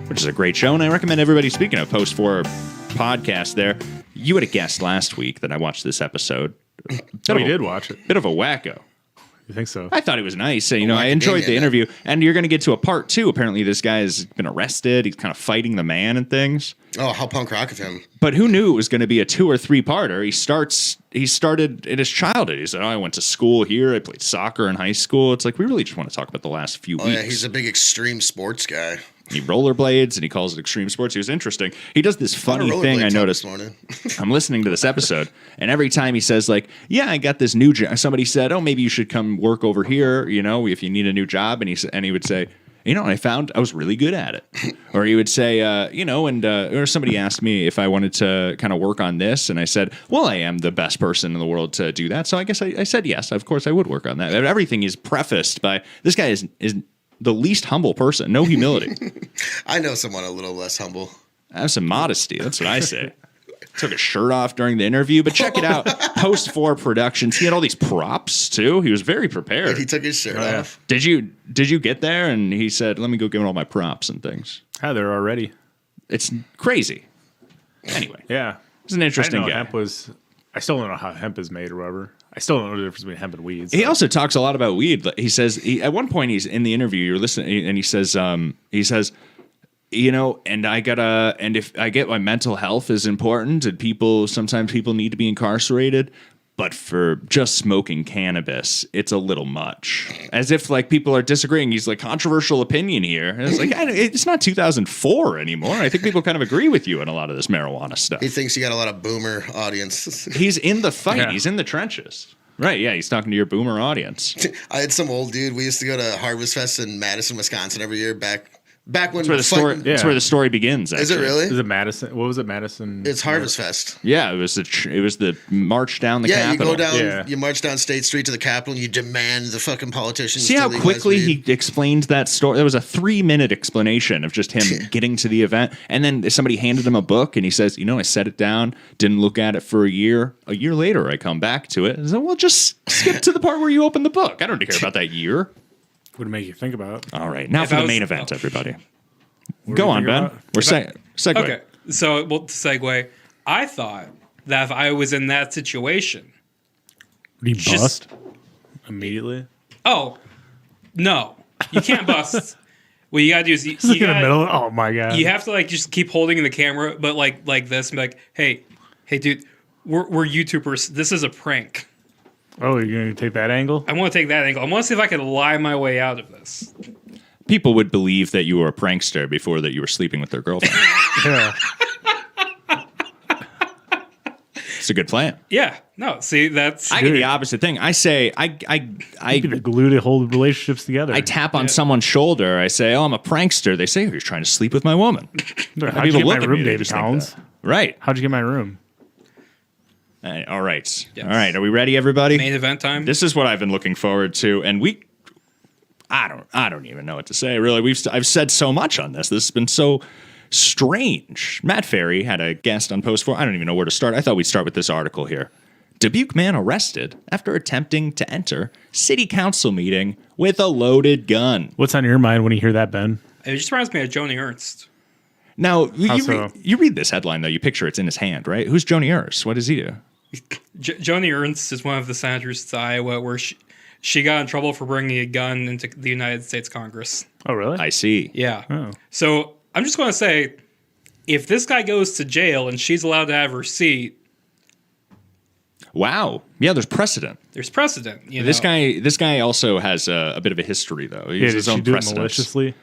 which is a great show. And I recommend everybody, speaking of Post 4 podcast there, you had a guest last week that I watched this episode. You did watch it. Bit of a wacko. You think so? I thought it was nice. I enjoyed the interview. And you're going to get to a part 2. Apparently, this guy has been arrested. He's kind of fighting the man and things. Oh, how punk rock of him. But who knew it was going to be a 2 or 3-parter? He started in his childhood. He said, I went to school here. I played soccer in high school. It's like, we really just want to talk about the last few weeks. Yeah, he's a big extreme sports guy. He rollerblades and he calls it extreme sports. He was interesting. He does this funny thing I noticed. I'm listening to this episode, and every time he says, like, yeah, I got this new job. Somebody said, oh, maybe you should come work over here, if you need a new job. And he would say, I found I was really good at it. Or he would say, or somebody asked me if I wanted to kind of work on this. And I said, well, I am the best person in the world to do that. So I guess I said, yes, of course I would work on that. Everything is prefaced by, this guy is the least humble person. No humility. I know someone a little less humble. Have some modesty. That's what I say. Took his shirt off during the interview, but check it out. Post 4 Productions. He had all these props too. He was very prepared. He took his shirt off. Did you get there? And he said, "Let me go give him all my props and things." How they're already. It's crazy. Anyway, yeah, it's an interesting guy. I still don't know how hemp is made or whatever. I still don't know the difference between hemp and weed. So. He also talks a lot about weed. He says at one point he's in the interview. You're listening, and he says, and if I get my mental health is important, and sometimes people need to be incarcerated, but for just smoking cannabis, it's a little much. As if like people are disagreeing. He's like, controversial opinion here. And it's like, it's not 2004 anymore. I think people kind of agree with you on a lot of this marijuana stuff. He thinks you got a lot of boomer audience. He's in the fight. Yeah. He's in the trenches. Right, yeah, he's talking to your boomer audience. I had some old dude. We used to go to Harvest Fest in Madison, Wisconsin every year back when that's where the story begins. Actually. Is it really? Is it Madison? What was it, Madison? It's Harvest Fest. Yeah, it was the march down the Capitol. You go down, you march down State Street to the Capitol, and you demand the fucking politicians. See how quickly he explained that story? There was a 3-minute explanation of just him getting to the event, and then somebody handed him a book, and he says, I set it down, didn't look at it for a year. A year later, I come back to it, and said, well, just skip to the part where you open the book. I don't care about that year. Would make you think about it. All right, now for the main event, everybody. Go on, Ben. We're segue. Okay, so to segue, I thought that if I was in that situation, would you bust immediately? Oh, no, you can't bust. What you gotta do is you in the middle. Oh my god! You have to just keep holding the camera, but like this, and be like, hey, dude, we're YouTubers. This is a prank. Oh, you're going to take that angle? I want to take that angle. I want to see if I can lie my way out of this. People would believe that you were a prankster before that you were sleeping with their girlfriend. Yeah. It's a good plan. Yeah. No, see, I get the opposite thing. I say, I be the glue to hold relationships together. I tap on someone's shoulder. I say, oh, I'm a prankster. They say, you're trying to sleep with my woman. How'd you get my room, David Collins? Right. How'd you get my room? All right. Yes. All right. Are we ready, everybody? Main event time. This is what I've been looking forward to. And I don't even know what to say, really. I've said so much on this. This has been so strange. Matt Ferry had a guest on Post 4. I don't even know where to start. I thought we'd start with this article here. Dubuque man arrested after attempting to enter city council meeting with a loaded gun. What's on your mind when you hear that, Ben? It just reminds me of Joni Ernst. Now, you read this headline, though. You picture it's in his hand, right? Who's Joni Ernst? What does he do? Joni Ernst is one of the senators to Iowa where she got in trouble for bringing a gun into the United States Congress. Oh, really? I see. Yeah. Oh. So I'm just going to say, if this guy goes to jail and she's allowed to have her seat. Wow. Yeah, there's precedent. There's precedent. This guy also has a bit of a history, though. He has his own precedent. Maliciously?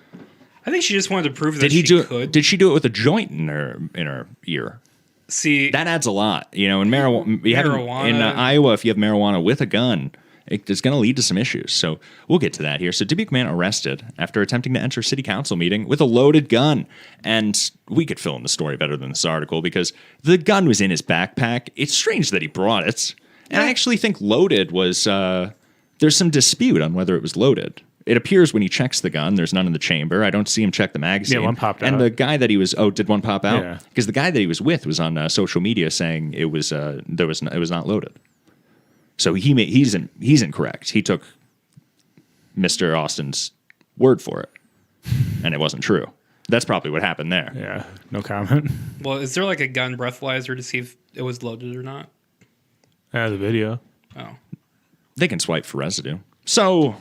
I think she just wanted to prove that she could. Did she do it with a joint in her ear? See, that adds a lot. In marijuana, in Iowa, if you have marijuana with a gun, it's going to lead to some issues. So we'll get to that here. So Dubuque man arrested after attempting to enter city council meeting with a loaded gun. And we could fill in the story better than this article because the gun was in his backpack. It's strange that he brought it. And I actually think loaded was, there's some dispute on whether it was loaded. It appears when he checks the gun, there's none in the chamber. I don't see him check the magazine. Yeah, one popped out. And the guy that he was, did one pop out? Yeah. Because the guy that he was with was on social media saying it was not loaded. So he's incorrect. He took Mr. Austin's word for it, and it wasn't true. That's probably what happened there. Yeah, no comment. Well, is there like a gun breathalyzer to see if it was loaded or not? The video. Oh. They can swipe for residue. So,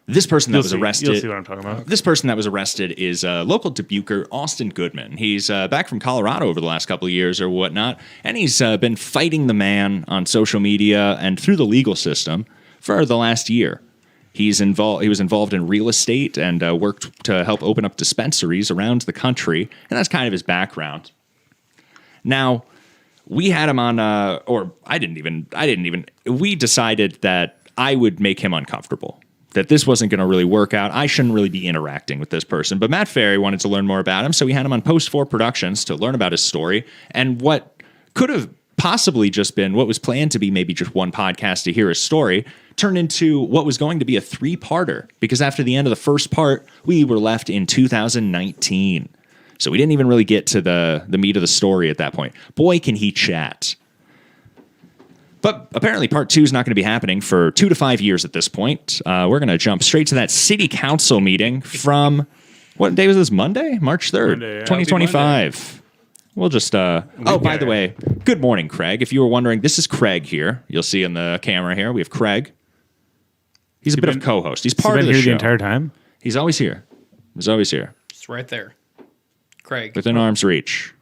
this person that was arrested. You'll see what I'm talking about. This person that was arrested is local Dubuquer, Austin Goodman. He's back from Colorado over the last couple of years or whatnot, and he's been fighting the man on social media and through the legal system for the last year. He was involved in real estate and worked to help open up dispensaries around the country, and that's kind of his background. Now, we had him on, we decided that I would make him uncomfortable, that this wasn't going to really work out. I shouldn't really be interacting with this person. But Matt Ferry wanted to learn more about him, so we had him on Post 4 Productions to learn about his story and what could have possibly just been what was planned to be maybe just one podcast to hear his story turned into what was going to be a 3-parter, because after the end of the first part, we were left in 2019. So we didn't even really get to the meat of the story at that point. Boy, can he chat. But apparently part 2 is not going to be happening for 2 to 5 years at this point. We're going to jump straight to that city council meeting from, what day was this, Monday? March 3rd, Monday, yeah. 2025. We'll just, by the way, good morning, Craig. If you were wondering, this is Craig here. You'll see in the camera here, we have Craig. He's a bit of co-host. He's part of the show. The entire time? He's always here. He's always here. It's right there. Craig. Within arm's reach.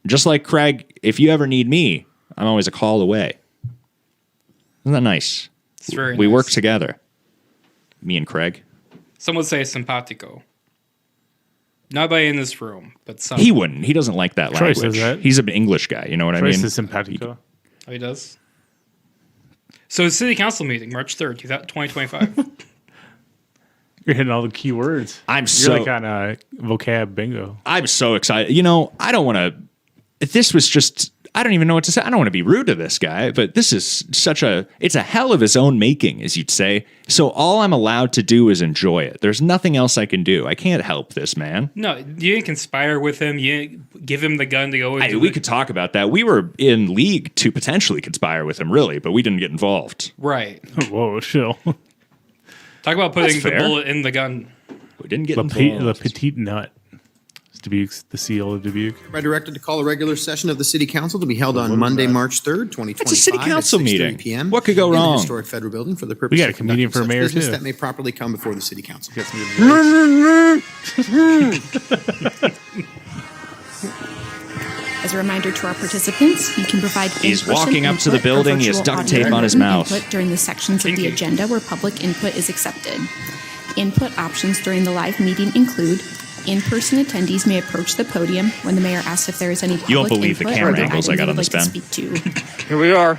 Just like Craig, if you ever need me, I'm always a call away. Isn't that nice? It's very We nice. work together. Me and Craig. Some would say simpatico. Nobody in this room, but some. He wouldn't. He doesn't like that Troy language. says that. He's an English guy. You know what I Trace mean? is simpatico. Oh, he does? So, city council meeting, March 3rd, 2025. You're hitting all the key words. You're like on a vocab bingo. I'm so excited. You know, I don't want to. This was just. I don't even know what to say. I don't want to be rude to this guy, but this is it's a hell of his own making, as you'd say. So all I'm allowed to do is enjoy it. There's nothing else I can do. I can't help this man. No, you didn't conspire with him. You didn't give him the gun to go and We could talk about that. We were in league to potentially conspire with him, really, but we didn't get involved. Right. Whoa, chill. Talk about putting That's the fair. bullet in the gun. We didn't get Le involved. Petite Nut. It's Dubuque's the seal of Dubuque. I directed to call a regular session of the City Council to be held on Monday, March 3rd, 2025. It's a city council at 6:30 meeting. PM What could go in the wrong? historic Federal Building for the purpose We got a of comedian conducting for such mayor, business too. that may properly come before the City Council. Got some good lyrics. As a reminder to our participants, you can provide He's in-person walking up to the input or building. He has virtual duct tape audio on his and mouth. Input during the sections of the agenda where public input is accepted. Input options during the live meeting include in-person attendees may approach the podium when the mayor asks if there is any public You won't believe the input camera or other angles I items got they on would this like to pen. speak to. Here we are, in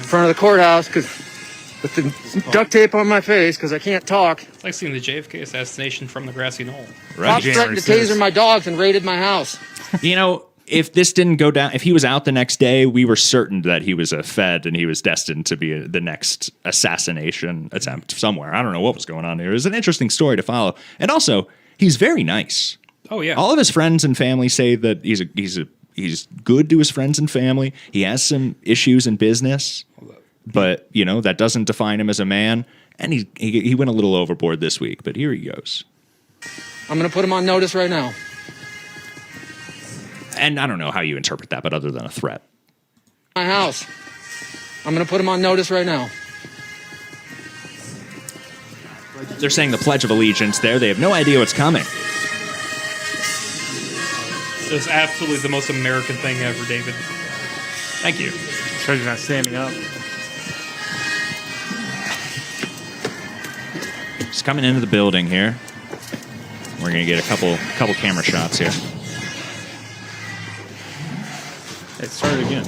front of the courthouse, with the duct tape on my face because I can't talk. It's like seeing the JFK assassination from the grassy knoll. Cops threatened to taser my dogs and raided my house. You know, if this didn't go down, if he was out the next day, we were certain that he was a Fed and he was destined to be the next assassination attempt somewhere. I don't know what was going on here. It was an interesting story to follow. And also, he's very nice. Oh, yeah. All of his friends and family say that he's good to his friends and family. He has some issues in business, but you know that doesn't define him as a man. And he went a little overboard this week, but here he goes. I'm going to put him on notice right now. And I don't know how you interpret that, but other than a threat. My house. I'm going to put him on notice right now. They're saying the Pledge of Allegiance there. They have no idea what's coming. It's absolutely the most American thing ever, David. Thank you. Sorry, you're not standing up. Just coming into the building here. We're going to get a couple camera shots here. Hey, start it again.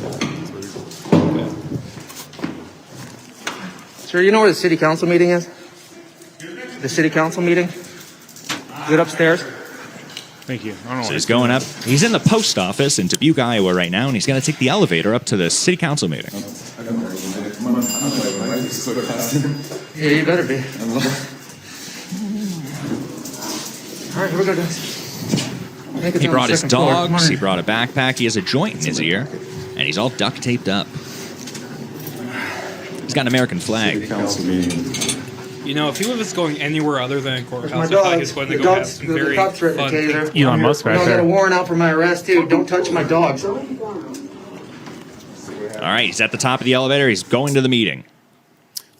Sir, you know where the city council meeting is? The city council meeting? Is it upstairs? Thank you. I don't know. So he's going up. He's in the post office in Dubuque, Iowa right now, and he's going to take the elevator up to the city council meeting. Yeah, you better be. All right, here we go, guys. He brought his dogs. He brought a backpack. He has a joint in his ear, and he's all duct taped up. He's got an American flag. City council meeting You know, if he was going anywhere other than a courthouse, I thought he was going to go have some very fun things. Elon Musk right I got a there. warrant out for my arrest too. Don't touch my dogs. All right, he's at the top of the elevator. He's going to the meeting.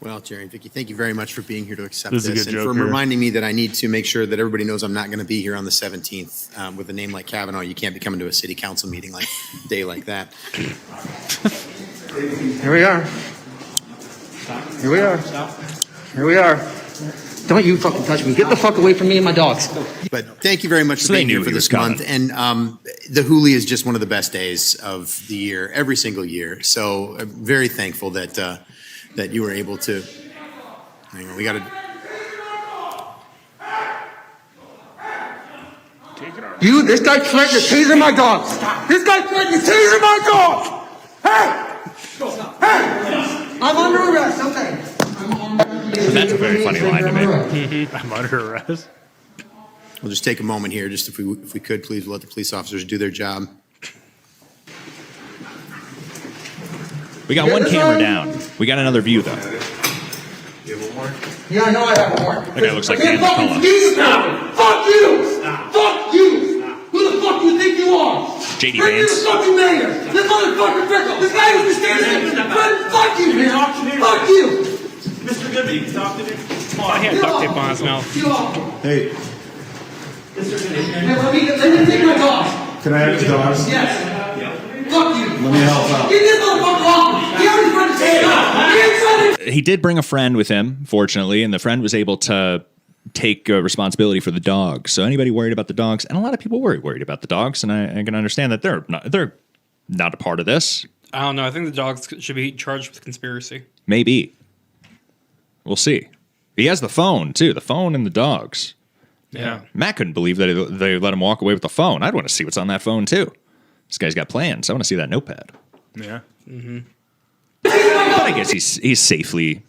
Well, Jerry and Vicky, thank you very much for being here to accept This this, is a good and joke for here. reminding me that I need to make sure that everybody knows I'm not going to be here on the 17th. With a name like Kavanaugh, you can't be coming to a city council meeting like day like that. Here we are. Here we are. Here we are. Don't you fucking touch me. Get the fuck away from me and my dogs. But thank you very much So for they being knew here for he was this month. coming. And the Hooli is just one of the best days of the year, every single year. So I'm very thankful that that you were able to. Hang on, we got to. This guy threatened to taser my dogs. This guy threatened to taser my dogs. Hey! Hey! I'm under arrest. Okay. That's a very funny line to me. I'm under arrest. We'll just take a moment here, just if we could, please let the police officers do their job. We got one camera down. We got another view, though. Yeah, I know I have a warrant. That guy looks like I can't Dan fucking McCullough. speak now. Fuck you! Fuck you! Who the fuck do you think you are? J.D. Bring me the Vance. fucking mayor! This motherfucker Fickle! This guy who's standing there! Fuck you, man! Fuck you! Mr. Goodman, you talk to me. I thought he had duct tape on his mouth. Get off! Hey, Hey, let me take my dogs! can I have the dogs? Yes! Fuck you! Let me help out. Get this motherfucker off me! He already tried to take it off! He ain't trying to... He did bring a friend with him, fortunately, and the friend was able to take responsibility for the dogs. So anybody worried about the dogs, and a lot of people were worried about the dogs, and I can understand that they're not a part of this. I don't know. I think the dogs should be charged with conspiracy. Maybe. We'll see. He has the phone, too. The phone and the dogs. Yeah. Matt couldn't believe that they let him walk away with the phone. I'd want to see what's on that phone, too. This guy's got plans. I want to see that notepad. Yeah. But I guess he's safely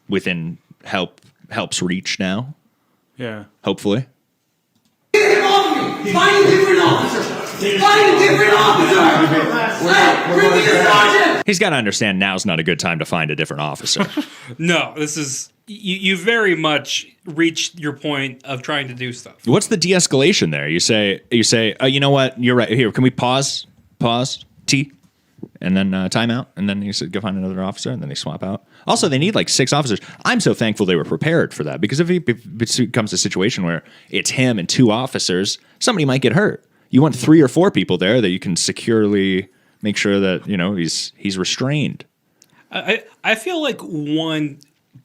within help's reach now, Yeah. hopefully. Get him off me! Find a different officer! Find a different officer! Hey, bring me the sergeant! He's got to understand now's not a good time to find a different officer. No, this is you very much reached your point of trying to do stuff. What's the de-escalation there? You say, you know what? You're right. Here, can we pause, T, and then time out, and then you said go find another officer, and then they swap out. Also, they need like 6 officers. I'm so thankful they were prepared for that, because if it becomes a situation where it's him and 2 officers, somebody might get hurt. You want 3 or 4 people there that you can securely make sure that he's restrained. I feel like one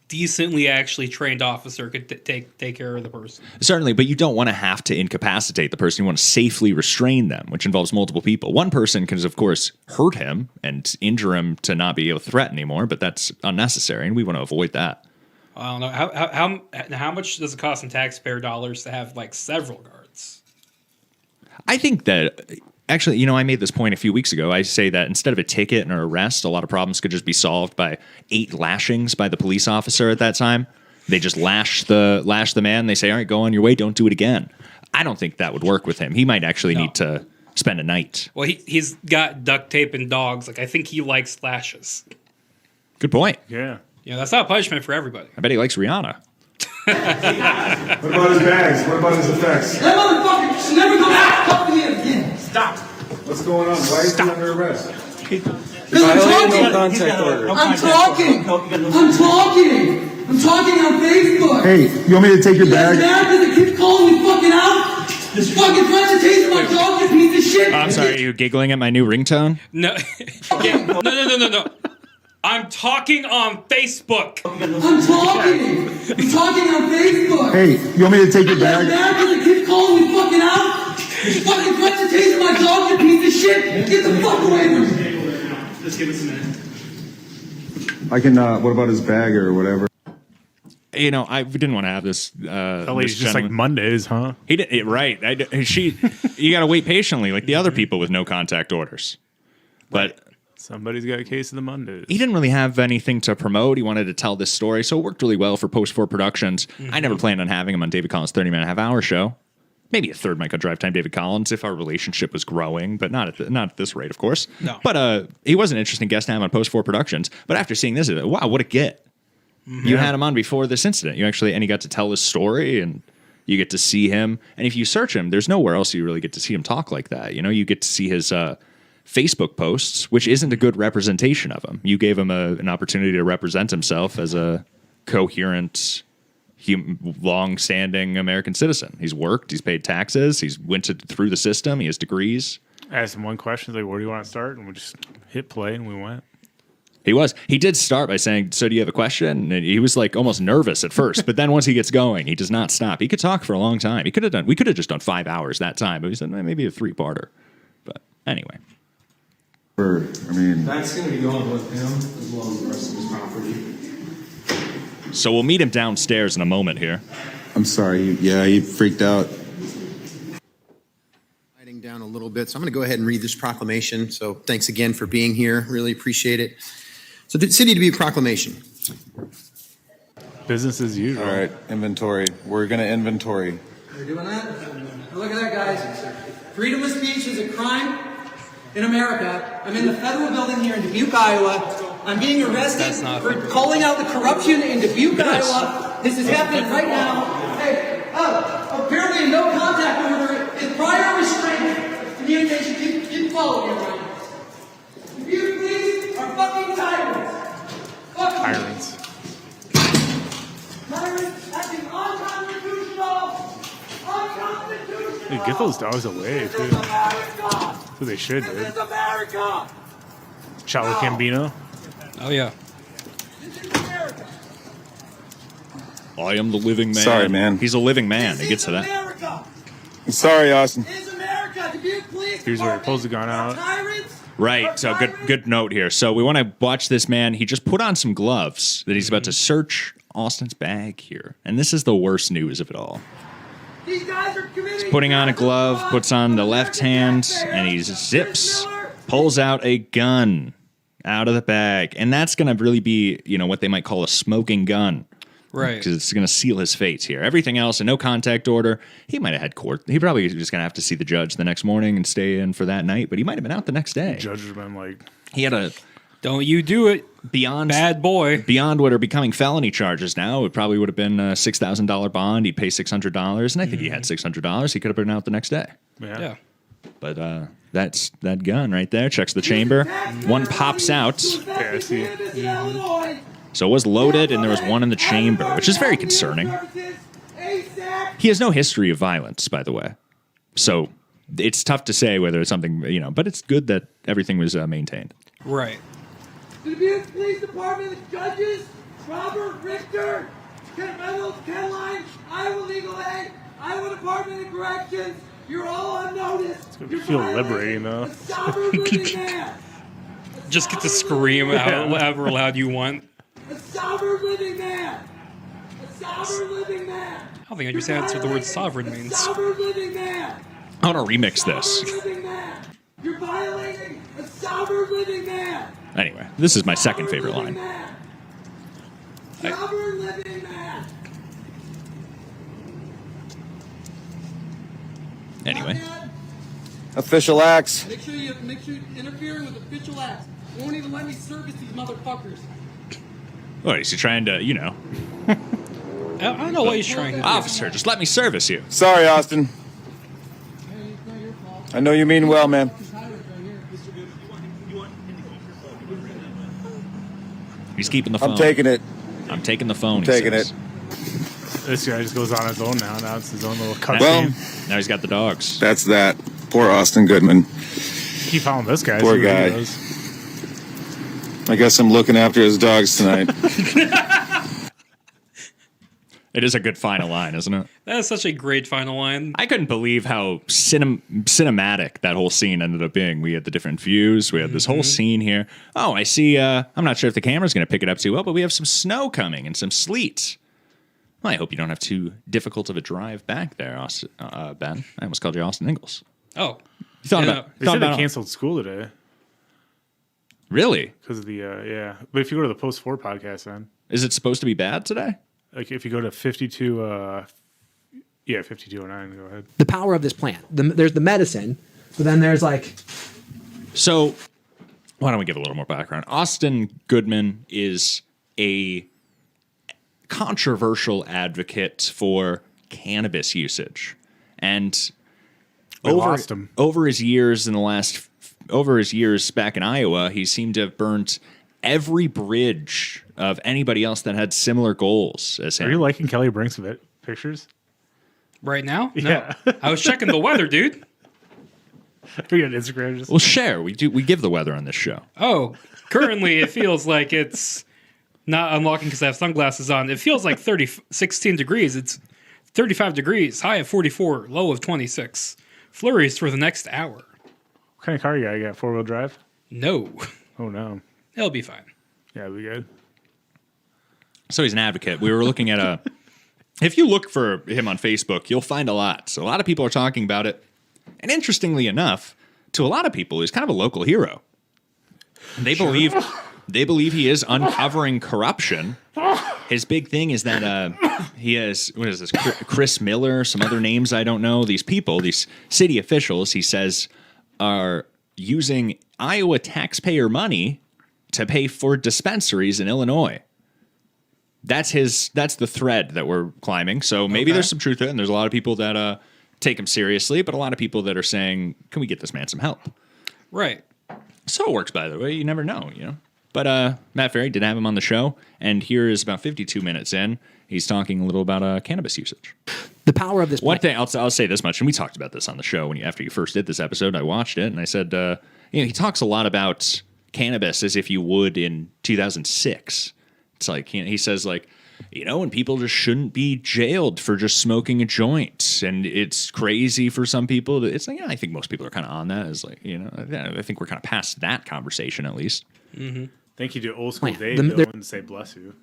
decently actually trained officer could take care of the person. Certainly, but you don't want to have to incapacitate the person. You want to safely restrain them, which involves multiple people. One person can, of course, hurt him and injure him to not be able to threat anymore, but that's unnecessary, and we want to avoid that. I don't know. How much does it cost in taxpayer dollars to have like several guards? I think that, actually, I made this point a few weeks ago. I say that instead of a ticket and an arrest, a lot of problems could just be solved by 8 lashings by the police officer at that time. They just lash the man. They say, all right, go on your way. Don't do it again. I don't think that would work with him. He might actually need to spend a night. Well, he's got duct tape and dogs. Like, I think he likes lashes. Good point. Yeah. Yeah, that's not punishment for everybody. I bet he likes Rihanna. What about his bags? What about his effects? That motherfucker should never come back! Talk to me again! Stop! What's going on? Why is he under arrest? Because I'm talking! Contact order. I'm talking on Facebook! Hey, you want me to take your You guys bag? mad because the kid's calling me fucking out? This fucking trying to taser my dog, you piece of shit! I'm sorry, are you giggling at my new ringtone? No, yeah, no. I'm talking on Facebook. I'm talking on Facebook! Hey, you want me to take your You guys bag? mad because the kid's calling me fucking out? This fucking trying to taser my dog, you piece of shit! Get the fuck away from me! Just give us a minute. I can, what about his bag or whatever? I didn't want to have this. Oh, it's just like Mondays, huh? He did right. You got to wait patiently, like the other people with no contact orders. But Somebody's got a case of the Mondays. he didn't really have anything to promote. He wanted to tell this story, so it worked really well for Post 4 Productions. I never planned on having him on David Collins' 30-minute half-hour show. Maybe a third Michael Drive Time David Collins if our relationship was growing, but not at this rate, of course. No. But he was an interesting guest to have on Post 4 Productions. But after seeing this, wow, what a get. You had him on before this incident. And he got to tell his story, and you get to see him. And if you search him, there's nowhere else you really get to see him talk like that. You get to see his Facebook posts, which isn't a good representation of him. You gave him an opportunity to represent himself as a coherent, long-standing American citizen. He's worked, he's paid taxes, he's went through the system, he has degrees. I asked him one question, like, where do you want to start? And we just hit play, and we went. He did start by saying, so do you have a question? And he was like almost nervous at first, but then once he gets going, he does not stop. He could talk for a long time. We could have just done 5 hours that time, but we said maybe a 3-parter. But anyway. That's going to be going with him as well as the rest of his property. So we'll meet him downstairs in a moment here. I'm sorry. He freaked out. Writing down a little bit, so I'm going to go ahead and read this proclamation. So thanks again for being here. Really appreciate it. So the City Dubuque proclamation. Business as usual. All right, inventory. We're going to inventory. You're doing that? Look at that, guys. Freedom of speech is a crime in America. I'm in the federal building here in Dubuque, Iowa. I'm being arrested for calling out the corruption in Dubuque, Iowa. This is happening right now. Hey, apparently no contact order is prior restraint. Communication, keep following me around. Dubuque police are fucking tyrants. Tyrants. Tyrants acting unconstitutional. Unconstitutional. Dude, get those dogs away, too. That's what they should, dude. This is America. Charlie Gambino. Oh, yeah. I am the living man. Sorry, man. He's a living man. He gets to that. America. I'm sorry, Austin. This is America. Dubuque Police Here's where he pulls the gun out. Tyrants. Right. So good note here. So we want to watch this man. He just put on some gloves that he's about to search Austin's bag here. And this is the worst news of it all. These guys are committing. He's putting on a glove, puts on the left hand, and he zips, pulls out a gun out of the bag. And that's going to really be, what they might call a smoking gun. Right. Because it's going to seal his fate here. Everything else, a no contact order. He might have had court. He probably was just going to have to see the judge the next morning and stay in for that night. But he might have been out the next day. The judge would have been like, he had a Don't you do it. beyond Bad boy. beyond what are becoming felony charges now. It probably would have been a $6,000 bond. He'd pay $600, and I think he had $600. He could have been out the next day. Yeah. But that's that gun right there. Checks the chamber. One pops out. yeah, I see it. So it was loaded, and there was one in the chamber, which is very concerning. He has no history of violence, by the way. So it's tough to say whether it's something, but it's good that everything was maintained. Right. The Dubuque Police Department judges, Robert Richter, Ken Reynolds, Ken Line, Iowa Legal Aid, Iowa Department of Corrections. You're all on notice. It's going to feel liberating, though. Just get to scream however loud you want. A sovereign living man. A sovereign living man. I don't think I understand what the word sovereign means. A sovereign living man. I want to remix this. Sovereign living man. You're violating a sovereign living man. Anyway, this is my second favorite line. Sovereign living man. Anyway. Official acts. Make sure you're interfering with official acts. Won't even let me service these motherfuckers. What, is he trying to, I don't know what he's trying to do. Officer, just let me service you. Sorry, Austin. I know you mean well, man. He's keeping the phone. I'm taking it. I'm taking the phone. Taking he says. it. This guy just goes on his own now. Now it's his own little cut. Well, now he's got the dogs. That's that. Poor Austin Goodman. Keep following this guy. Poor guy. I guess I'm looking after his dogs tonight. It is a good final line, isn't it? That is such a great final line. I couldn't believe how cinematic that whole scene ended up being. We had the different views. We had this whole scene here. Oh, I see. I'm not sure if the camera's going to pick it up too well, but we have some snow coming and some sleet. Well, I hope you don't have too difficult of a drive back there, Austin, Ben. I almost called you Austin Ingalls. Oh. You thought about They said they canceled school today. Really? Because of the, yeah. But if you go to the Post 4 podcast, then. Is it supposed to be bad today? Like, if you go to 5209, go ahead. The power of this plant. There's the medicine, but then there's like... So, why don't we give a little more background? Austin Goodman is a controversial advocate for cannabis usage. And over his years back in Iowa, he seemed to have burnt every bridge of anybody else that had similar goals as him. Are you liking Kelly Brink's pictures? Right now? No. Yeah. I was checking the weather, dude. Are you on Instagram? Well, share. We give the weather on this show. Oh, currently it feels like it's not unlocking because I have sunglasses on. It feels like 16 degrees. It's 35 degrees, high of 44, low of 26. Flurries for the next hour. What kind of car you got? You got 4-wheel drive? No. Oh, no. It'll be fine. Yeah, it'll be good. So he's an advocate. We were looking at if you look for him on Facebook, you'll find a lot. So a lot of people are talking about it. And interestingly enough, to a lot of people, he's kind of a local hero. They believe he is uncovering corruption. His big thing is that he has, what is this, Chris Miller, some other names I don't know. These people, these city officials, he says, are using Iowa taxpayer money to pay for dispensaries in Illinois. That's the thread that we're climbing. So maybe there's some truth to it, and there's a lot of people that take him seriously, but a lot of people that are saying, can we get this man some help? Right. So it works, by the way. You never know, But Matt Ferry did have him on the show, and here is about 52 minutes in. He's talking a little about cannabis usage. The power of this. One thing, I'll say this much, and we talked about this on the show after you first did this episode. I watched it, and I said, he talks a lot about cannabis as if you would in 2006. It's like he says, like, and people just shouldn't be jailed for just smoking a joint, and it's crazy for some people. It's like, I think most people are kind of on that. It's like, I think we're kind of past that conversation at least. Mm-hmm. Thank you to old school Dave. No one say bless you.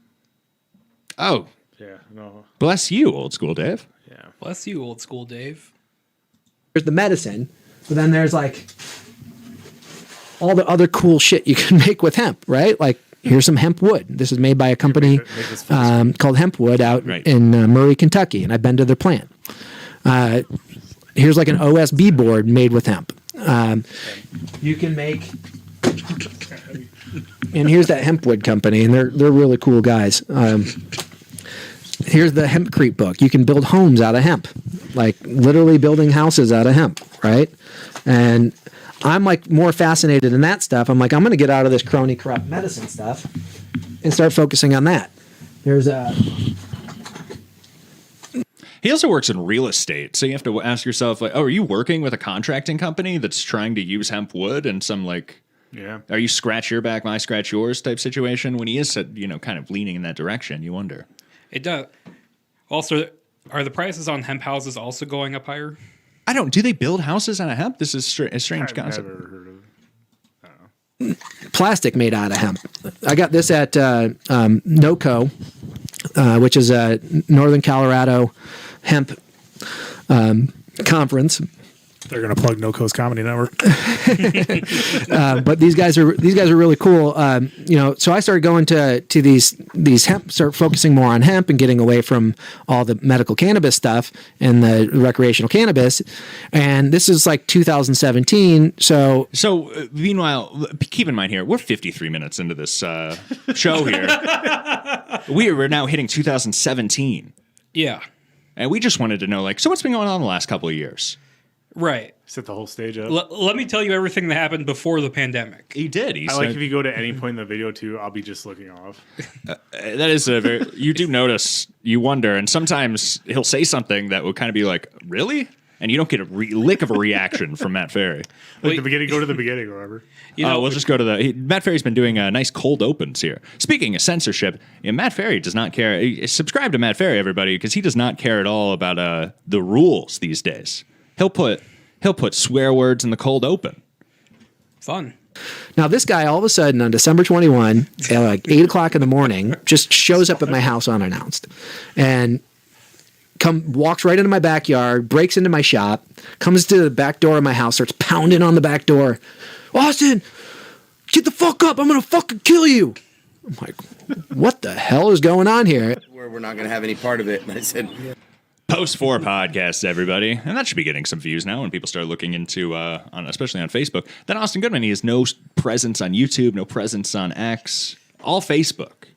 Oh. Yeah, no. Bless you, old school Dave. Yeah. Bless you, old school Dave. There's the medicine, but then there's like all the other cool shit you can make with hemp, right? Like, here's some hemp wood. This is made by a company called Hempwood out in Murray, Kentucky, and I've been to their plant. Here's like an OSB board made with hemp. You can make, and here's that Hempwood company, and they're really cool guys. Here's the Hempcrete book. You can build homes out of hemp, like literally building houses out of hemp, right? And I'm like more fascinated in that stuff. I'm like, I'm going to get out of this crony corrupt medicine stuff and start focusing on that. There's He also works in real estate, so you have to ask yourself, like, are you working with a contracting company that's trying to use hemp wood and some like, are you scratch your back, my scratch yours type situation? When he is, kind of leaning in that direction, you wonder. It does. Also, are the prices on hemp houses also going up higher? Do they build houses out of hemp? This is a strange concept. Never heard of it. I don't know. Plastic made out of hemp. I got this at NOCO, which is a Northern Colorado hemp conference. They're going to plug NOCO's Comedy Network. But these guys are really cool. So I started going to these hemp, start focusing more on hemp and getting away from all the medical cannabis stuff and the recreational cannabis. And this is like 2017. So meanwhile, keep in mind here, we're 53 minutes into this show here. We're now hitting 2017. Yeah. And we just wanted to know, so what's been going on the last couple of years? Right. Set the whole stage up. Let me tell you everything that happened before the pandemic. He did. I like if you go to any point in the video, too, I'll be just looking off. That is you do notice, you wonder, and sometimes he'll say something that will kind of be like, really? And you don't get a lick of a reaction from Matt Ferry. The beginning, go to the beginning or whatever. We'll just go to Matt Ferry's been doing nice cold opens here. Speaking of censorship, Matt Ferry does not care. Subscribe to Matt Ferry, everybody, because he does not care at all about the rules these days. He'll put swear words in the cold open. Fun. Now this guy all of a sudden on December 21 at like 8 o'clock in the morning just shows up at my house unannounced and walks right into my backyard, breaks into my shop, comes to the back door of my house, starts pounding on the back door. Austin, get the fuck up. I'm going to fucking kill you. I'm like, what the hell is going on here? We're not going to have any part of it. And I said, Post 4 podcasts, everybody. And that should be getting some views now when people start looking into, especially on Facebook. Then Austin Goodman, he has no presence on YouTube, no presence on X, all Facebook.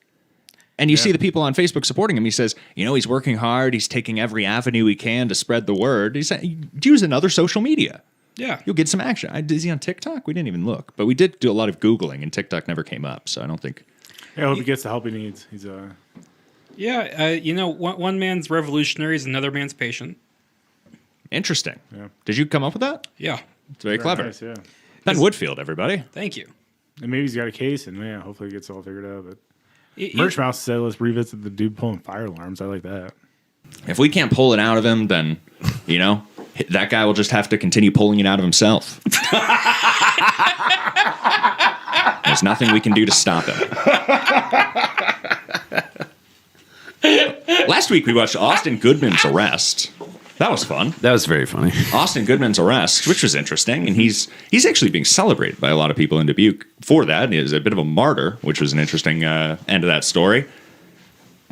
And you see the people on Facebook supporting him. He says, he's working hard. He's taking every avenue he can to spread the word. He's using other social media. Yeah. You'll get some action. Is he on TikTok? We didn't even look. But we did do a lot of Googling, and TikTok never came up. So I don't think. Yeah, I hope he gets the help he needs. He's one man's revolutionary is another man's patient. Interesting. Yeah. Did you come up with that? Yeah. It's very clever. Nice, yeah. Ben Woodfield, everybody. Thank you. And maybe he's got a case, and hopefully it gets all figured out. But Merch Mouse said, let's revisit the dude pulling fire alarms. I like that. If we can't pull it out of him, then, that guy will just have to continue pulling it out of himself. There's nothing we can do to stop him. Last week we watched Austin Goodman's arrest. That was fun. That was very funny. Austin Goodman's arrest, which was interesting, and he's actually being celebrated by a lot of people in Dubuque for that. He was a bit of a martyr, which was an interesting end of that story.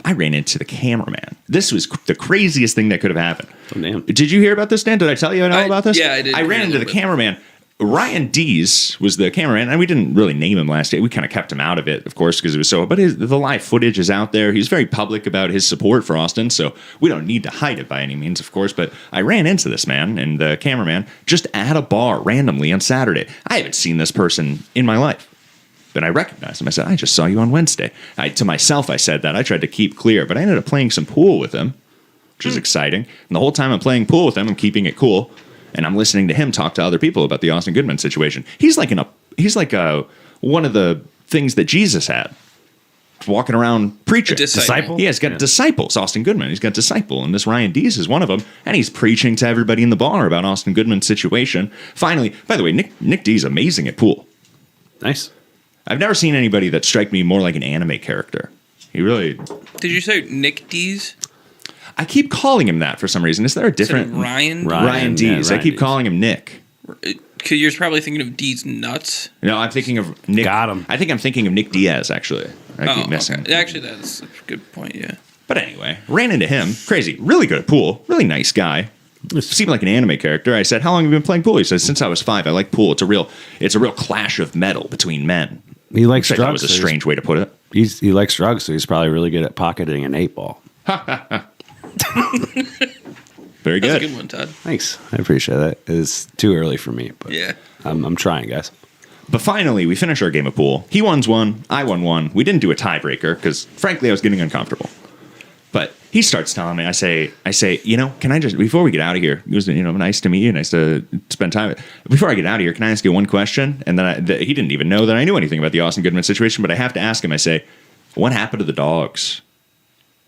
I ran into the cameraman. This was the craziest thing that could have happened. Oh, damn. Did you hear about this, Dan? Did I tell you all about this? Yeah, I did. I ran into the cameraman. Ryan Dees was the cameraman, and we didn't really name him last day. We kind of kept him out of it, of course, because it was so. But the live footage is out there. He's very public about his support for Austin, so we don't need to hide it by any means, of course. But I ran into this man and the cameraman just at a bar randomly on Saturday. I haven't seen this person in my life, but I recognized him. I said, "I just saw you on Wednesday." To myself, I said that. I tried to keep clear, but I ended up playing some pool with him, which was exciting. And the whole time I'm playing pool with him, I'm keeping it cool. And I'm listening to him talk to other people about the Austin Goodman situation. He's like one of the things that Jesus had, walking around preaching. Disciple? Yeah, he's got disciples. Austin Goodman. He's got disciple, and this Ryan Dees is one of them. And he's preaching to everybody in the bar about Austin Goodman's situation. Finally, by the way, Nick Dees amazing at pool. Nice. I've never seen anybody that strike me more like an anime character. He really. Did you say Nick Dees? I keep calling him that for some reason. Is there a different Ryan? Ryan Dees. I keep calling him Nick. Because you're probably thinking of Dees nuts. No, I'm thinking of Nick. Got him. I think I'm thinking of Nick Diaz, actually. I keep missing. Okay. Actually, that's a good point, yeah. But anyway, ran into him. Crazy. Really good at pool. Really nice guy. Seemed like an anime character. I said, "How long have you been playing pool?" He says, "Since I was 5. I like pool. It's a real clash of metal between men." He likes drugs. That was a strange way to put it. He likes drugs, so he's probably really good at pocketing an 8-ball. Very good. That's a good one, Todd. Thanks. I appreciate that. It's too early for me, but yeah. I'm trying, guys. But finally, we finished our game of pool. He won one. I won one. We didn't do a tiebreaker because, frankly, I was getting uncomfortable. But he starts telling me, I say, can I just, before we get out of here, it was, nice to meet you, nice to spend time. Before I get out of here, can I ask you one question? And then he didn't even know that I knew anything about the Austin Goodman situation, but I have to ask him. I say, what happened to the dogs?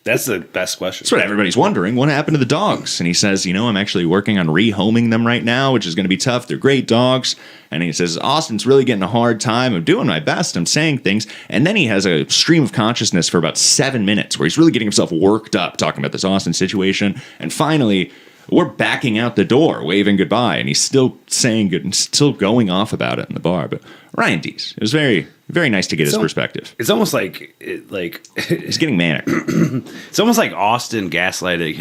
That's the best question. That's what everybody's wondering. What happened to the dogs? And he says, I'm actually working on rehoming them right now, which is going to be tough. They're great dogs. And he says, Austin's really getting a hard time. I'm doing my best. I'm saying things. And then he has a stream of consciousness for about 7 minutes where he's really getting himself worked up talking about this Austin situation. And finally, we're backing out the door, waving goodbye. And he's still saying good and still going off about it in the bar. But Ryan Dees, it was very, very nice to get his perspective. It's almost like he's getting manic. It's almost like Austin gaslighted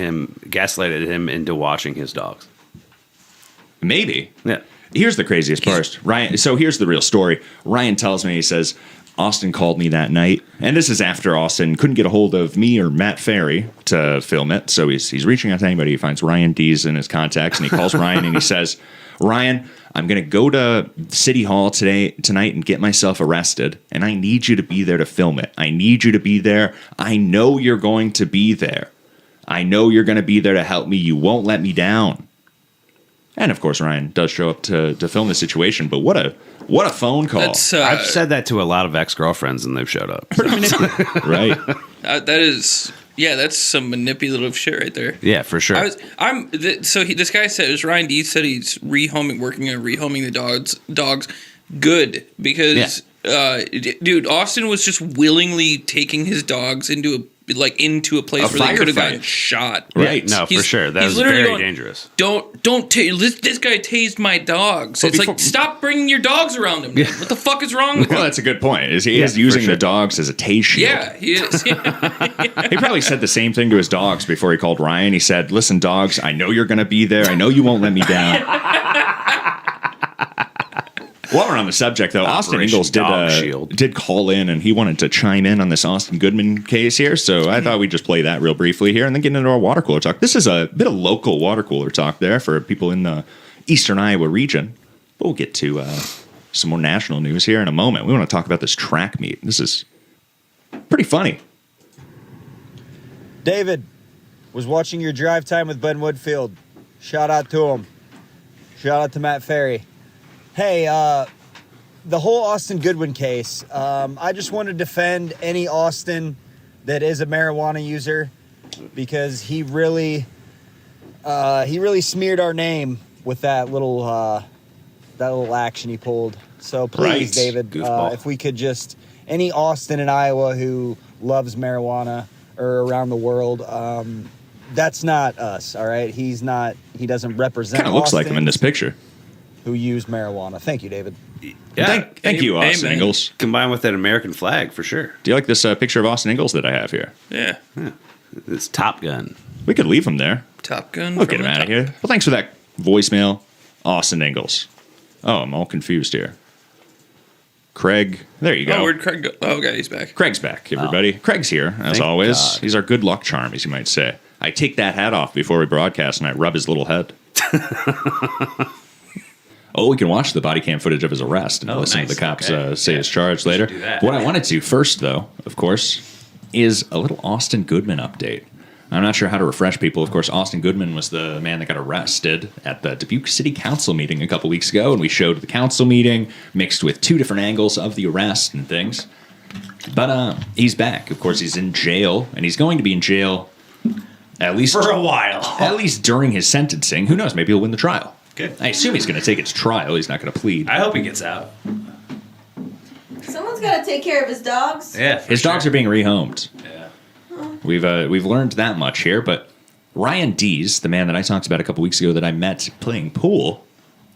him into watching his dogs. Maybe. Yeah. Here's the craziest part. Ryan. So here's the real story. Ryan tells me, he says, Austin called me that night, and this is after Austin couldn't get a hold of me or Matt Ferry to film it. So he's reaching out to anybody. He finds Ryan Dees in his contacts, and he calls Ryan and he says, Ryan, I'm going to go to City Hall tonight and get myself arrested, and I need you to be there to film it. I need you to be there. I know you're going to be there. I know you're going to be there to help me. You won't let me down. And, of course, Ryan does show up to film the situation, but what a phone call. I've said that to a lot of ex-girlfriends, and they've showed up. Right. That is... Yeah, that's some manipulative shit right there. Yeah, for sure. This guy said, Ryan Dees said he's working on rehoming the dogs. Good, because dude, Austin was just willingly taking his dogs into a place where they could have gotten shot. Right? No, for sure. That was very dangerous. Don't this guy tased my dogs. Well, it's stop bringing your dogs around him. What the fuck is wrong with him? Well, that's a good point. He is using the dogs as a tase shield. Yeah, he is. He probably said the same thing to his dogs before he called Ryan. He said, "Listen, dogs, I know you're going to be there. I know you won't let me down." While we're on the subject, though, Austin Operation Ingalls Dog Shield. did call in, and he wanted to chime in on this Austin Goodman case here. So I thought we'd just play that real briefly here, and then get into our water cooler talk. This is a bit of local water cooler talk there for people in the eastern Iowa region. But we'll get to some more national news here in a moment. We want to talk about this track meet. This is pretty funny. David was watching your drive time with Ben Woodfield. Shout out to him. Shout out to Matt Ferry. Hey, the whole Austin Goodwin case, I just want to defend any Austin that is a marijuana user because he really smeared our name with that little action he pulled. So please, Right. David, if we could just, any Austin in Iowa who loves marijuana or around the world, that's not us, all right? He doesn't represent Kind of looks like him in this picture. who use marijuana. Thank you, David. Yeah. Thank you, Austin Ingalls. Combined with that American flag, for sure. Do you like this picture of Austin Ingalls that I have here? Yeah. It's Top Gun. We could leave him there. Top Gun. We'll get him out of here. Well, thanks for that voicemail, Austin Ingalls. Oh, I'm all confused here. Craig, there you go. Oh, where'd Craig go? Oh, okay, he's back. Craig's back, everybody. Craig's here, as Thank always. God. He's our good luck charm, as you might say. I take that hat off before we broadcast, and I rub his little head. Oh, we can watch the body cam footage of his arrest and listen to the cops say his charge later. do that. What I wanted to first, though, of course, is a little Austin Goodman update. I'm not sure how to refresh people. Of course, Austin Goodman was the man that got arrested at the Dubuque City Council meeting a couple weeks ago, and we showed the council meeting mixed with two different angles of the arrest and things. But he's back. Of course, he's in jail, and he's going to be in jail at least For a while. At least during his sentencing. Who knows? Maybe he'll win the trial. Good. I assume he's going to take it to trial. He's not going to plead. I hope he gets out. Someone's got to take care of his dogs. Yeah. His dogs are being rehomed. Yeah. We've learned that much here, but Ryan Dees, the man that I talked about a couple weeks ago that I met playing pool,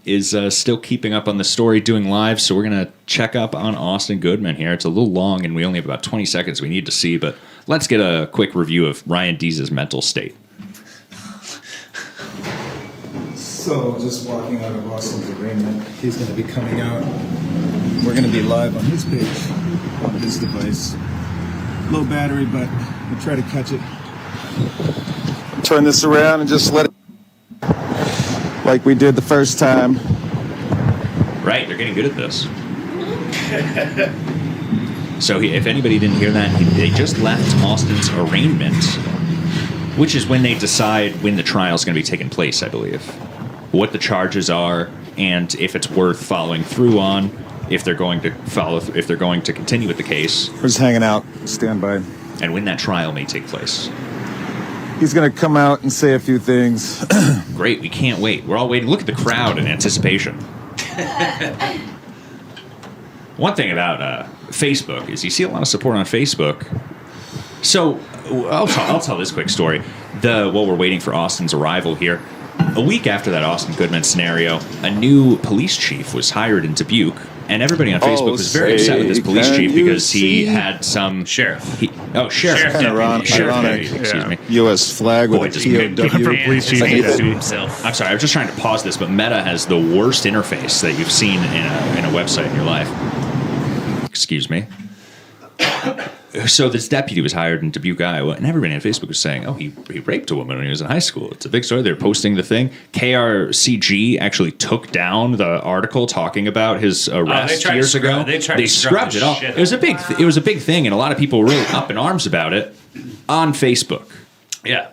is still keeping up on the story, doing live. So we're gonna check up on Austin Goodman here. It's a little long, and we only have about 20 seconds we need to see, but let's get a quick review of Ryan Dees' mental state. So, just walking out of Austin's arraignment, he's going to be coming out. We're going to be live on his page, on his device. Low battery, but we'll try to catch it. Turn this around and just let it like we did the first time. Right, they're getting good at this. So if anybody didn't hear that, they just left Austin's arraignment, which is when they decide when the trial is going to be taking place, I believe. What the charges are, and if it's worth following through on, if they're going to continue with the case. We're just hanging out, stand by. And when that trial may take place. He's going to come out and say a few things. Great, we can't wait. We're all waiting. Look at the crowd in anticipation. One thing about Facebook is you see a lot of support on Facebook. So I'll tell this quick story. While we're waiting for Austin's arrival here, a week after that Austin Goodman scenario, a new police chief was hired in Dubuque, and everybody on Facebook was very upset with this police chief because he had some sheriff. Sheriff. Kind of ironic. Excuse me. U.S. flag with Boy, a just POW. from police chief I to himself. I'm sorry, I was just trying to pause this, but Meta has the worst interface that you've seen in a website in your life. Excuse me. So this deputy was hired in Dubuque, Iowa, and everybody on Facebook was saying, oh, he raped a woman when he was in high school. It's a big story. They're posting the thing. KRCG actually took down the article talking about his arrest years ago. They scrubbed it off. It was a big thing, and a lot of people were really up in arms about it on Facebook. Yeah,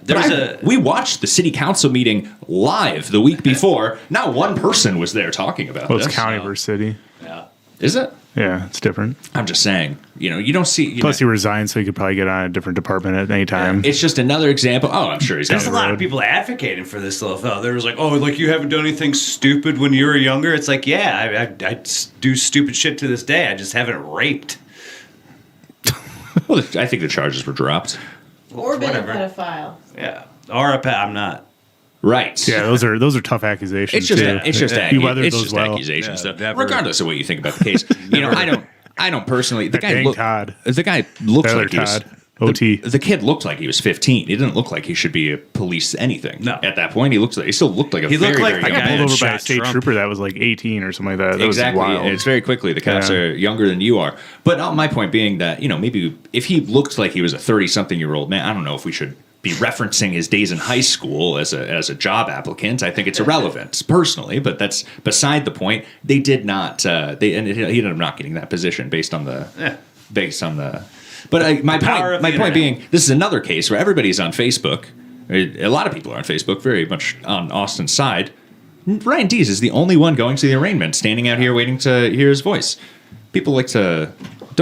we watched the city council meeting live the week before. Not one person was there talking about Well, this. it's county versus city. Yeah. Is it? Yeah, it's different. I'm just saying, you don't see. Plus, he resigned, so he could probably get on a different department at any time. It's just another example. Oh, I'm sure he's There's got a lot of people advocating for this little fellow. There was like, oh, like you haven't done anything stupid when you were younger. It's like, yeah, I do stupid shit to this day. I just haven't raped. Well, I think the charges were dropped. Or been a pedophile. Yeah, or I'm not. Right. Yeah, those are tough accusations. It's just He weathered those just well. accusations, Yeah, though. never- Regardless of what you think about the case, I don't personally. The That guy dang Todd. The guy looks Tyler like he was. Todd. OT. The kid looked like he was 15. He didn't look like he should be a police anything. No. At that point, he still looked like a very, very I young got pulled man. over by a state trooper that was like 18 or something like that. That Exactly. was wild. It's very quickly. The cops are younger than you are. But my point being that, maybe if he looked like he was a 30-something-year-old man, I don't know if we should be referencing his days in high school as a job applicant. I think it's irrelevant personally, but that's beside the point. They did not. He ended up not getting that position based on the. But my point being, this is another case where everybody's on Facebook. A lot of people are on Facebook, very much on Austin's side. Ryan Dees is the only one going to the arraignment, standing out here waiting to hear his voice. People don't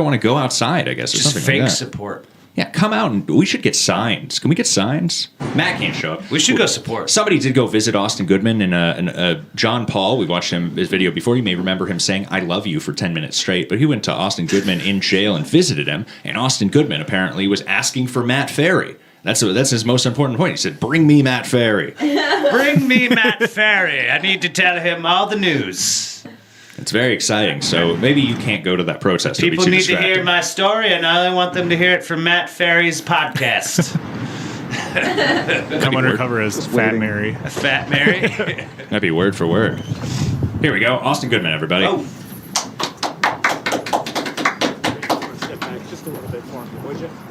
want to go outside, I guess, or Just something fake like that. support. Yeah, come out and we should get signs. Can we get signs? Matt can't show up. We should go support. Somebody did go visit Austin Goodman and John Paul. We watched his video before. You may remember him saying, "I love you" for 10 minutes straight. But he went to Austin Goodman in jail and visited him. And Austin Goodman apparently was asking for Matt Ferry. That's his most important point. He said, "Bring me Matt Ferry." Bring me Matt Ferry. I need to tell him all the news. It's very exciting. So maybe you can't go to that protest. It'll be People too need distracting. to hear my story, and I only want them to hear it from Matt Ferry's podcast. Come undercover as Fat Mary. Fat Mary. That'd be word for word. Here we go. Austin Goodman, everybody. Oh.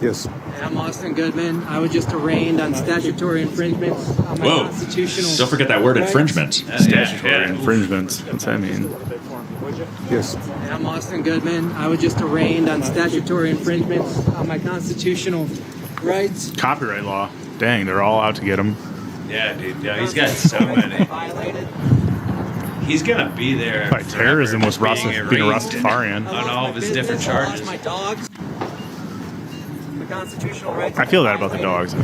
Yes. I'm Austin Goodman. I was just arraigned on statutory infringements on my Whoa. constitutional. Don't forget that word infringement. Statutory infringements. What's that mean? Yes. I'm Austin Goodman. I was just arraigned on statutory infringements on my constitutional rights. Copyright law. Dang, they're all out to get him. Yeah, dude. Yeah, he's got so many. Violated. He's gonna be there. By terrorism with being being a arraigned Rastafarian. on all of his business, different I lost charges. my dogs. My constitutional rights. I feel that about the dogs, though.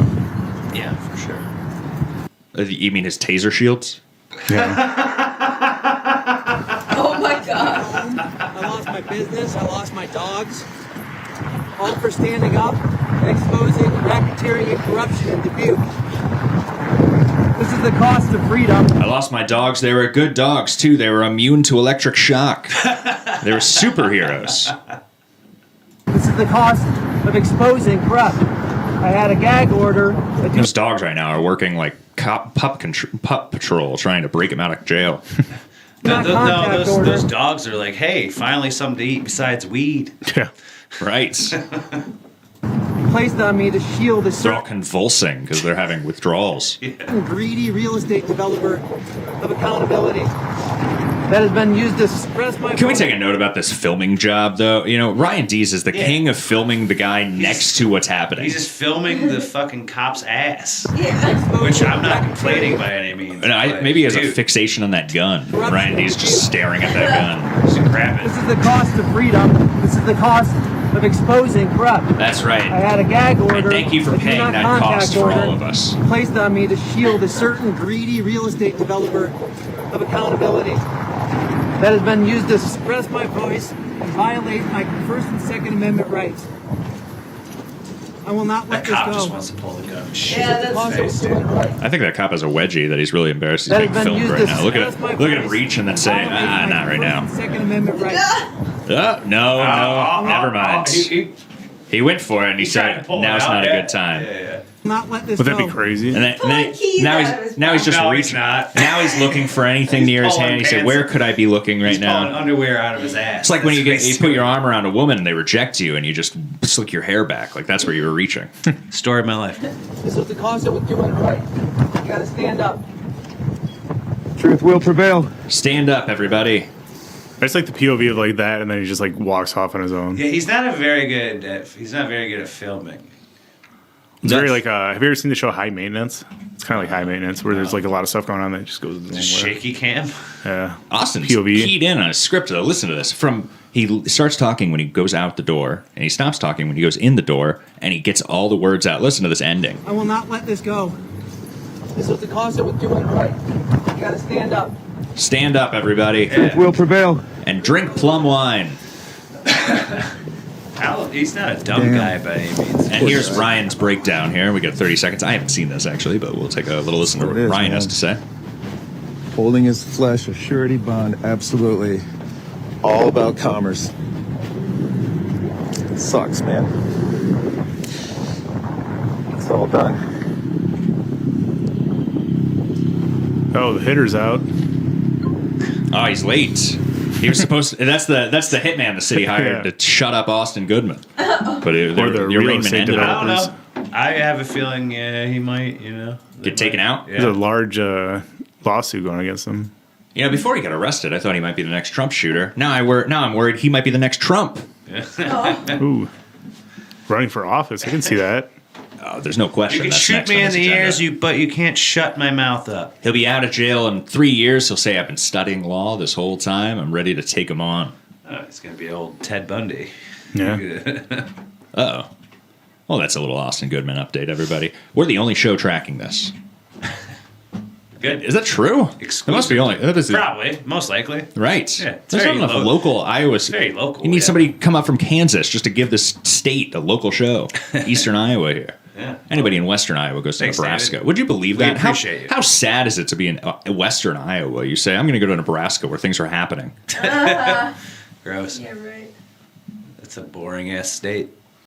Yeah, for sure. You mean his taser shields? Oh my god. I lost my business. I lost my dogs. All for standing up and exposing racketeering and corruption in Dubuque. This is the cost of freedom. I lost my dogs. They were good dogs, too. They were immune to electric shock. They were superheroes. This is the cost of exposing corrupt. I had a gag order. Those dogs right now are working like pup patrol, trying to break him out of jail. Those dogs are like, hey, finally something to eat besides weed. Yeah. Right. Placed on me to shield a They're all certain convulsing because they're having withdrawals. greedy real estate developer of accountability that has been used to suppress my. Can we take a note about this filming job, though? Ryan Dees is the king of filming the guy next to what's happening. He's just filming the fucking cop's ass. Which I'm not complaining by any means. Maybe he has a fixation on that gun. Ryan Dees just staring at that gun. Just grab This is the cost of freedom. This is the cost of exposing corrupt. That's right. I had a gag order. And thank you for a do paying not that contact cost for order all of us. Placed on me to shield a certain greedy real estate developer of accountability that has been used to suppress my voice and violate my First and Second Amendment rights. I will not let That this cop go. just wants to pull the gun. Yeah, that's I think that cop has a wedgie that he's really embarrassed he's That being has been filmed used right to now. Look at suppress it. my Look at him voice reach and then say, and violate not my right First now. and Second Amendment rights. No, never mind. He went for it and he said, pull it now's out, not a yeah. good time. Not let this Would go. that be crazy? And then, Pull the keys now out he's of his now he's just No, he's reaching. not. Now he's looking for anything near his pulling hand. He said, pants. "Where could I be looking right He's pulling now?" underwear out of his ass. It's like when you That's you what put he's your arm around a woman and they reject you, and you just slick your hair back. Like that's where you were reaching. doing. Story of my life. This is the cost of doing it right. You gotta stand up. Truth will prevail. Stand up, everybody. I just like the POV of like that, and then he just like walks off on his own. Yeah, he's not very good at filming. It's very like, have you ever seen the show High Maintenance? It's kind of like High Maintenance, where there's like a lot of stuff going on that just goes the Just wrong way. shaky cam. Yeah. Austin's POV. keyed in on a script. Though. Listen to this. He starts talking when he goes out the door, and he stops talking when he goes in the door, and he gets all the words out. Listen to this ending. I will not let this go. This is the cost of doing it right. You gotta stand up. Stand up, everybody. Truth will prevail. And drink plum wine. He's not a dumb guy by any means. And here's Ryan's breakdown here. We got 30 seconds. I haven't seen this, actually, but we'll take a little listen to what It is, Ryan man. has to say. Holding his flesh, a surety bond, absolutely. All about commerce. Sucks, man. It's all done. Oh, the hitter's out. Oh, he's late. He was supposed to. That's the hitman the city hired to shut up Austin Goodman. But the real estate developers. I don't know. I have a feeling he might, get taken out. There's a large lawsuit going against him. Before he got arrested, I thought he might be the next Trump shooter. Now I'm worried he might be the next Trump. Ooh, running for office. I can see that. Oh, there's no question. You can That's shoot next me on in his the agenda. ears, but you can't shut my mouth up. He'll be out of jail in 3 years. He'll say, I've been studying law this whole time. I'm ready to take him on. It's going to be old Ted Bundy. Yeah. Uh-oh. Well, that's a little Austin Goodman update, everybody. We're the only show tracking this. Good. Is that true? It must be only. That is Probably. Most likely. Right. Yeah, it's There's not very enough local Iowa. It's very local. You need somebody to come up from Kansas just to give this state a local show. Eastern Iowa here. Yeah. Anybody in Western Iowa goes to Thanks, Nebraska. David. Would you believe We that? appreciate you. How sad is it to be in Western Iowa? You say, I'm going to go to Nebraska where things are happening. Gross. Yeah, right. That's a boring ass state.